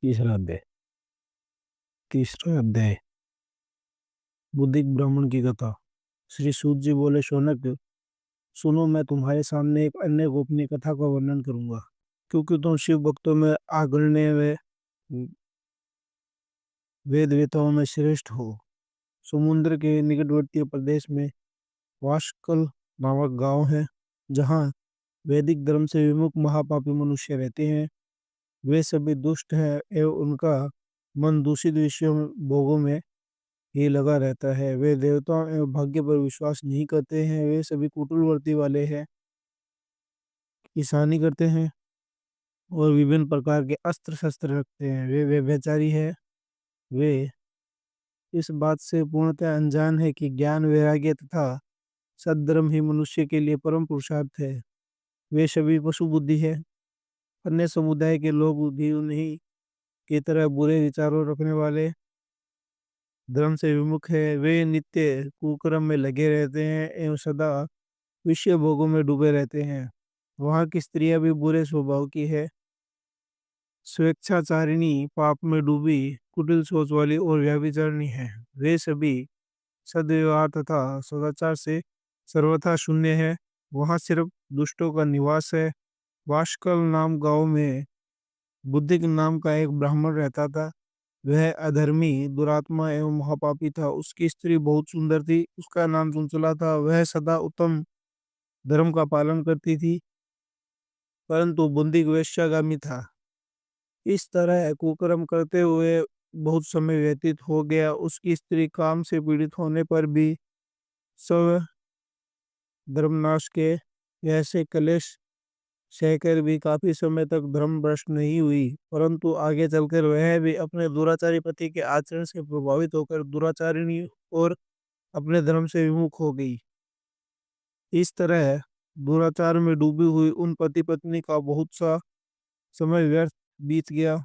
तीसरा अध्याय। तीसरा अध्याय। बुद्धिक ब्राह्मण की कथा। श्री सूत जी बोले, शौनक सुनो, मैं तुम्हारे सामने एक अन्य गोपनीय कथा का वर्णन करूंगा, क्योंकि तुम शिव भक्तों में आग्रण्य व वेद वेताओं में श्रेष्ठ हो। समुद्र के निकटवर्ती प्रदेश में वाशकल नामक गांव है, जहाँ वैदिक धर्म से विमुख महापापी मनुष्य रहते हैं। वे सभी दुष्ट हैं एवं उनका मन दूषित विषयों भोगों में ही लगा रहता है। वे देवताओं एवं भाग्य पर विश्वास नहीं करते हैं। वे सभी कुटिलवृत्ति वाले हैं, किसानी करते हैं और विभिन्न प्रकार के अस्त्र शस्त्र रखते हैं। वे व्यभिचारी है। वे इस बात से पूर्णतः अनजान है कि ज्ञान, वैराग्य तथा सद्धर्म ही मनुष्य के लिए परम पुरुषार्थ है। वे सभी पशु बुद्धि है। अन्य समुदाय के लोग भी उन्हीं की तरह बुरे विचारों रखने वाले, धर्म से विमुख है। वे नित्य कुकर्म में लगे रहते हैं एवं सदा विषय भोगों में डूबे रहते हैं। वहाँ की स्त्रियां भी बुरे स्वभाव की है, स्वेच्छाचारिणी, पाप में डूबी, कुटिल सोच वाली और व्यभिचारिणी है। वे सभी सद्व्यवहार तथा सदाचार से सर्वथा शून्य है। वहाँ सिर्फ दुष्टों का निवास है। वाशकल नाम गांव में बुद्धिक नाम का एक ब्राह्मण रहता था। वह अधर्मी, दुरात्मा एवं महापापी था। उसकी स्त्री बहुत सुंदर थी। उसका नाम चंचला था। वह सदा उत्तम धर्म का पालन करती थी, परंतु बुद्धिक वेश्यागामी था। इस तरह कुकर्म करते हुए बहुत समय व्यतीत हो गया। उसकी स्त्री काम से पीड़ित होने पर भी स्व धर्मनाश के ऐसे कलेश सहकर भी काफी समय तक धर्म भ्रष्ट नहीं हुई, परंतु आगे चलकर वह भी अपने दुराचारी पति के आचरण से प्रभावित होकर दुराचारिणी और अपने धर्म से विमुख हो गई। इस तरह दुराचार में डूबी हुई उन पति पत्नी का बहुत सा समय व्यर्थ बीत गया।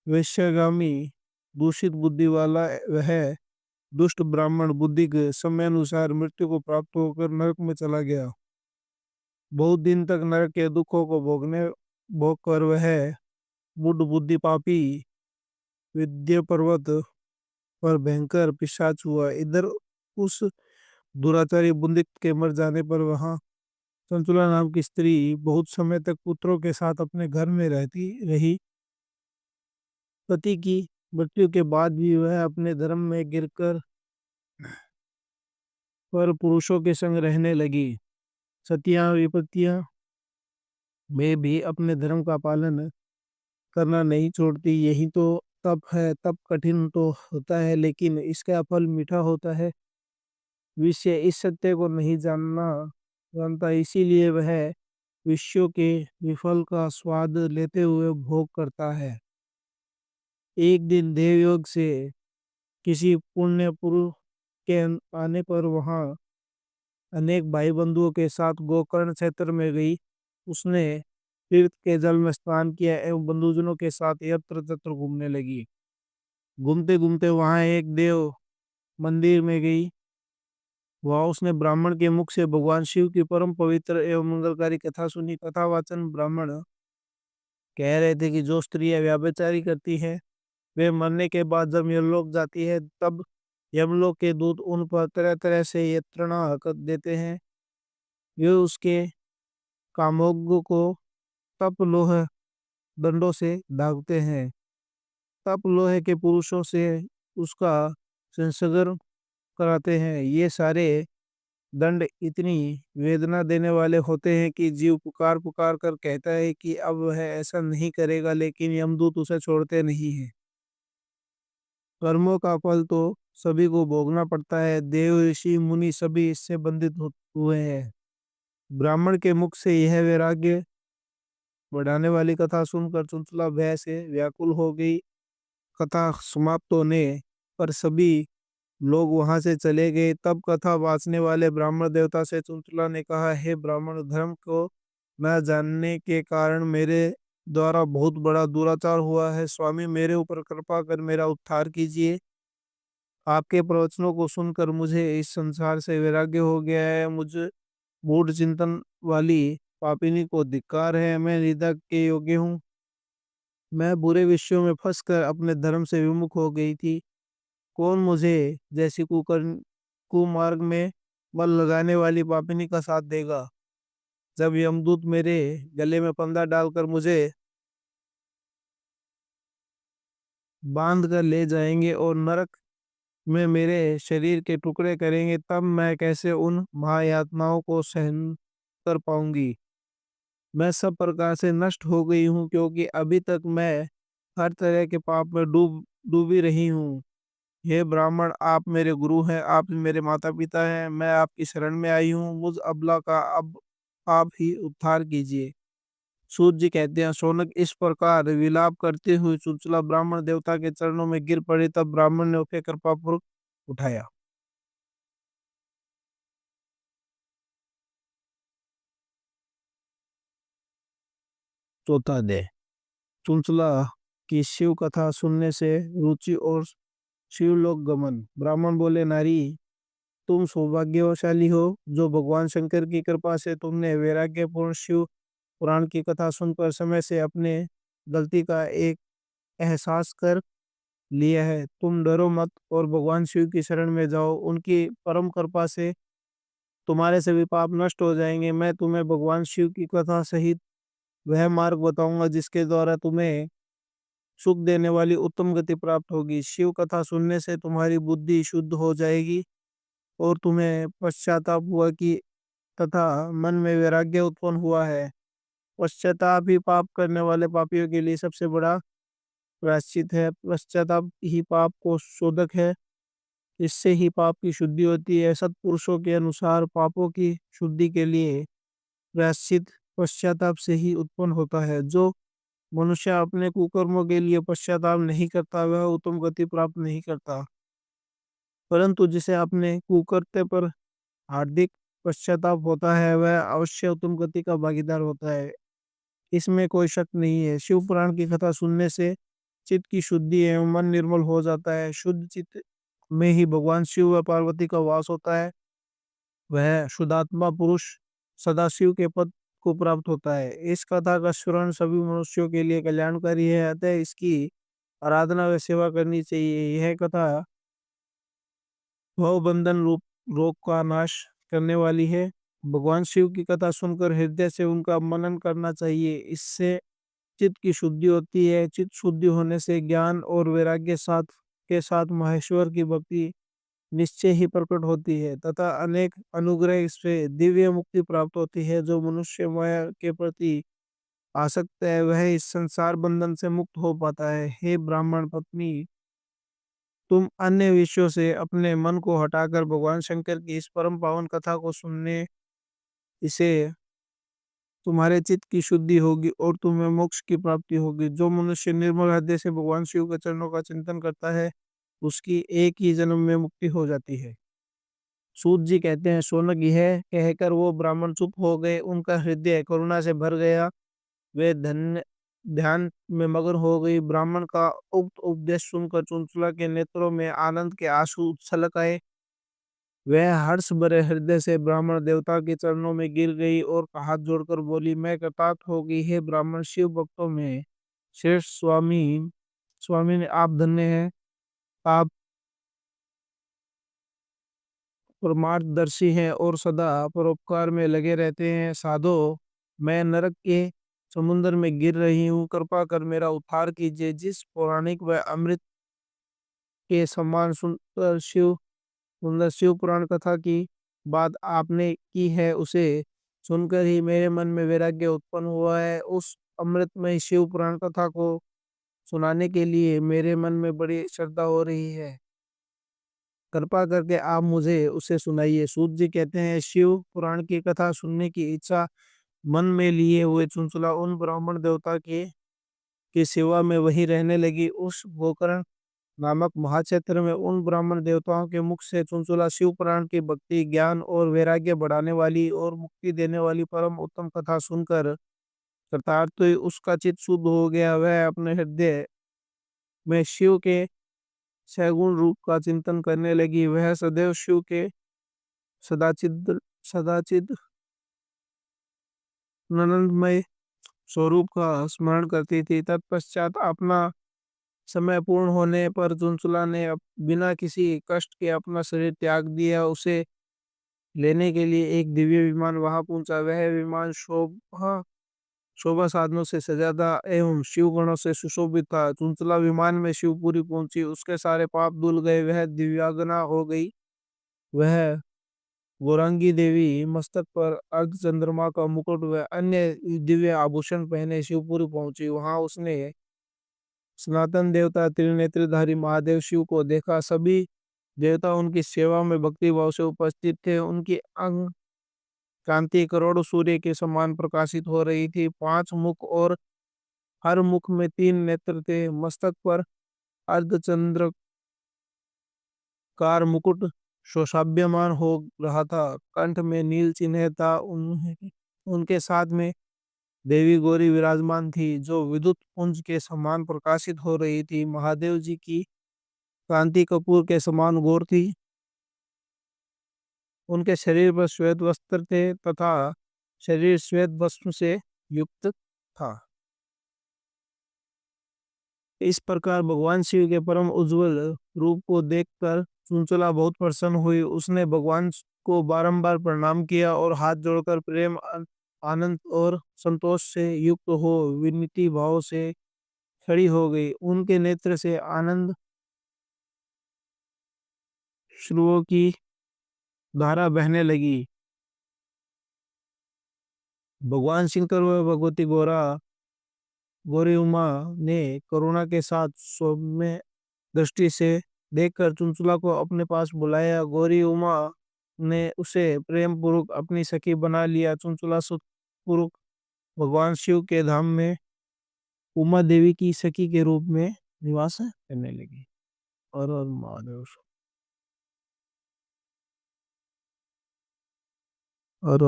वैश्यगामी दूषित बुद्धि वाला वह दुष्ट ब्राह्मण बुद्धि के समय अनुसार मृत्यु को प्राप्त होकर नरक में चला गया। बहुत दिन तक नरक के दुखों को भोग कर वह बुद्ध बुद्धि पापी विद्या पर्वत पर भयंकर पिशाच हुआ। इधर उस दुराचारी बुंदिक के मर जाने पर वहां संतुला नाम की स्त्री बहुत समय तक पुत्रों के साथ अपने घर में रहती रही। पति की मृत्यु के बाद भी वह अपने धर्म में गिरकर पर पुरुषों के संग रहने लगी। सतियां विपत्तियां में भी अपने धर्म का पालन करना नहीं छोड़ती। यही तो तप है। तप कठिन तो होता है, लेकिन इसका फल मीठा होता है। विषय इस सत्य को नहीं जानता, इसीलिए वह विषयों के विफल का स्वाद लेते हुए भोग करता है। एक दिन देवयोग से किसी पुण्य पुरुष के आने पर वहां अनेक भाई बंधुओं के साथ गोकर्ण क्षेत्र में गई। उसने तीर्थ के जल में स्नान किया एवं बंधुजनों के साथ यत्र तत्र घूमने लगी। घूमते घूमते वहां एक देव मंदिर में गई। वहां उसने ब्राह्मण के मुख से भगवान शिव की परम पवित्र एवं मंगलकारी कथा सुनी। कथावाचन ब्राह्मण कह रहे थे कि जो स्त्रियां व्यभिचारी करती हैं, वे मरने के बाद जब यमलोक जाती है, तब यमलोक के दूत उन पर तरह तरह से यंत्रणा कर देते हैं। वे उसके कामोग को तप लोह दंडों से दागते हैं। तप लोहे के पुरुषों से उसका संसर्ग कराते हैं। ये सारे दंड इतनी वेदना देने वाले होते हैं कि जीव पुकार पुकार कर कहता है कि अब वह ऐसा नहीं करेगा, लेकिन यमदूत उसे छोड़ते नहीं है। कर्मों का फल तो सभी को भोगना पड़ता है। देव, ऋषि, मुनि सभी इससे बंधित हुए हैं। ब्राह्मण के मुख से यह वैराग्य बढ़ाने वाली कथा सुनकर चंचला भय से व्याकुल हो गई। कथा समाप्त होने पर सभी लोग वहां से चले गए। तब कथा वाचने वाले ब्राह्मण देवता से चंचला ने कहा, हे ब्राह्मण, धर्म को न जानने के कारण मेरे द्वारा बहुत बड़ा दुराचार हुआ है। स्वामी, मेरे ऊपर कृपा कर मेरा उद्धार कीजिए। आपके प्रवचनों को सुनकर मुझे इस संसार से वैराग्य हो गया है। मुझे मूढ़ चिंतन वाली पापिनी को धिक्कार है। मैं निंदा के योग्य हूँ। मैं बुरे विषयों में फंसकर अपने धर्म से विमुख हो गई थी। कौन मुझे जैसी कुमार्ग में मन लगाने वाली पापिनी का साथ देगा? जब यमदूत मेरे गले में फंदा डालकर मुझे बांध कर ले जाएंगे और नरक में मेरे शरीर के टुकड़े करेंगे, तब मैं कैसे उन महायातनाओं को सहन कर पाऊंगी? मैं सब प्रकार से नष्ट हो गई हूँ, क्योंकि अभी तक मैं हर तरह के पाप में डूबी रही हूँ। हे ब्राह्मण, आप मेरे गुरु हैं, आप मेरे माता पिता हैं, मैं आपकी शरण में आई हूँ। मुझ अबला का अब आप ही उद्धार कीजिए। सूत जी कहते हैं, शौनक इस प्रकार विलाप करते हुए चुचला ब्राह्मण देवता के चरणों में गिर पड़े। तब ब्राह्मण ने उसे कृपापूर्वक उठाया। चौथा अध्याय। चुंचला की शिव कथा सुनने से रुचि और शिवलोक गमन। ब्राह्मण बोले, नारी, तुम सौभाग्यवशाली हो जो भगवान शंकर की कृपा से तुमने वैराग्यपूर्ण शिव पुराण की कथा सुनकर समय से अपने गलती का एक एहसास कर लिया है। तुम डरो मत और भगवान शिव की शरण में जाओ। उनकी परम कृपा से तुम्हारे सभी पाप नष्ट हो जाएंगे। मैं तुम्हें भगवान शिव की कथा सहित वह मार्ग बताऊंगा जिसके द्वारा तुम्हें सुख देने वाली उत्तम गति प्राप्त होगी। शिव कथा सुनने से तुम्हारी बुद्धि शुद्ध हो जाएगी और तुम्हें पश्चाताप हुआ कि तथा मन में वैराग्य उत्पन्न हुआ है। पश्चाताप ही पाप करने वाले पापियों के लिए सबसे बड़ा प्रायश्चित है। पश्चाताप ही पाप को शोधक है, इससे ही पाप की शुद्धि होती है। सत्पुरुषों के अनुसार पापों की शुद्धि के लिए प्रायश्चित पश्चाताप से ही उत्पन्न होता है। जो मनुष्य अपने कुकर्मों के लिए पश्चाताप नहीं करता वह उत्तम गति प्राप्त नहीं करता, परंतु जिसे अपने कुकृत्य पर हार्दिक पश्चाताप होता है वह अवश्य उत्तम गति का भागीदार होता है। इसमें कोई शक नहीं है। शिव पुराण की कथा सुनने से चित्त की शुद्धि एवं मन निर्मल हो जाता है। शुद्ध चित्त में ही भगवान शिव व पार्वती का वास होता है। वह शुद्धात्मा पुरुष सदाशिव के पद को प्राप्त होता है। इस कथा का श्रवण सभी मनुष्यों के लिए कल्याणकारी है, अतः इसकी आराधना व सेवा करनी चाहिए। यह कथा भव बंधन रूप रोग का नाश करने वाली है। भगवान शिव की कथा सुनकर हृदय से उनका मनन करना चाहिए। इससे चित्त की शुद्धि होती है। चित्त शुद्धि होने से ज्ञान और वैराग्य साथ के साथ महेश्वर की भक्ति निश्चय ही प्रकट होती है तथा अनेक अनुग्रह से दिव्य मुक्ति प्राप्त होती है। जो मनुष्य माया के प्रति आसक्त है वह इस संसार बंधन से मुक्त हो पाता है। हे ब्राह्मण पत्नी, तुम अन्य विषयों से अपने मन को हटाकर भगवान शंकर की इस परम पावन कथा को सुनने इसे तुम्हारे चित्त की शुद्धि होगी और तुम्हें मोक्ष की प्राप्ति होगी। जो मनुष्य निर्मल हृदय से भगवान शिव के चरणों का चिंतन करता है उसकी एक ही जन्म में मुक्ति हो जाती है। सूत जी कहते हैं, शौनक यह कहकर वो ब्राह्मण चुप हो गए। उनका हृदय करुणा से भर गया। वे धन्य ध्यान में मग्न हो गई। ब्राह्मण का उक्त उपदेश सुनकर चुंचला के नेत्रों में आनंद के आंसू छलक आए। वह हर्ष भरे हृदय से ब्राह्मण देवता के चरणों में गिर गई और हाथ जोड़कर बोली, मैं कृतार्थ हो गई। है ब्राह्मण शिव भक्तों में श्रेष्ठ स्वामी ने आप धन्य हैं। आप परमार्थदर्शी हैं और सदा परोपकार में लगे रहते हैं। साधो, मैं नरक के समुद्र में गिर रही हूँ, कृपा कर मेरा उद्धार कीजिए। जिस पौराणिक व अमृत के समान सुंदर शिव पुराण कथा की बात आपने की है उसे सुनकर ही मेरे मन में वैराग्य उत्पन्न हुआ है। उस अमृतमय शिव पुराण कथा को सुनाने के लिए मेरे मन में बड़ी श्रद्धा हो रही है। कृपा करके आप मुझे उसे सुनाइए। सूत जी कहते हैं, शिव पुराण की कथा सुनने की इच्छा मन में लिए हुए चुनचुला उन ब्राह्मण देवता के की सेवा में वहीं रहने लगी। उस गोकर्ण नामक महाक्षेत्र में उन ब्राह्मण देवताओं के मुख से चुनचुला शिव पुराण की भक्ति, ज्ञान और वैराग्य बढ़ाने वाली और मुक्ति देने वाली परम उत्तम कथा सुनकर कृतार्थ हुई। उसका चित्त शुद्ध हो गया। वह अपने हृदय में शिव के सैगुण रूप का चिंतन करने लगी। वह सदैव शिव के सदाचिद सदाचिद ननंदमय स्वरूप का स्मरण करती थी। तत्पश्चात अपना समय पूर्ण होने पर चुंचुला ने बिना किसी कष्ट के अपना शरीर त्याग दिया। उसे लेने के लिए एक दिव्य विमान वहां पहुंचा। वह विमान शोभा शोभा साधनों से सजा था एवं शिव गणों से सुशोभित था। चुंचला विमान में शिवपुरी पहुंची, उसके सारे पाप धुल गए, वह दिव्यांगना हो गई। वह गौरांगी देवी मस्तक पर अर्ध चंद्रमा का मुकुट व अन्य दिव्य आभूषण पहने शिवपुरी पहुंची। वहां उसने सनातन देवता त्रिनेत्रधारी महादेव शिव को देखा। सभी देवता उनकी सेवा में भक्ति भाव से उपस्थित थे। उनकी अंग कांति करोड़ों सूर्य के समान प्रकाशित हो रही थी। पांच मुख और हर मुख में तीन नेत्र थे। मस्तक पर अर्धचंद्राकार मुकुट शोशाभ्यमान हो रहा था। कंठ में नील चिन्ह था। उनके साथ में देवी गौरी विराजमान थी, जो विद्युत पुंज के समान प्रकाशित हो रही थी। महादेव जी की कांति कपूर के समान गौर थी। उनके शरीर पर श्वेत वस्त्र थे तथा शरीर श्वेत भस्म से युक्त था। इस प्रकार भगवान शिव के परम उज्जवल रूप को देखकर चुंचला बहुत प्रसन्न हुई। उसने भगवान को बारंबार प्रणाम किया और हाथ जोड़कर प्रेम, आनंद और संतोष से युक्त हो विनती भाव से खड़ी हो गई। उनके नेत्र से आनंद श्रुओं की धारा बहने लगी। भगवान शंकर व भगवती गौरी उमा ने करुणा के साथ सौम्य दृष्टि से देखकर चुनचुला को अपने पास बुलाया। गौरी उमा ने उसे प्रेम पूर्वक अपनी सखी बना लिया। चुनचुला सुख पूर्वक भगवान शिव के धाम में उमा देवी की सखी के रूप में निवास करने लगी। और महादेव और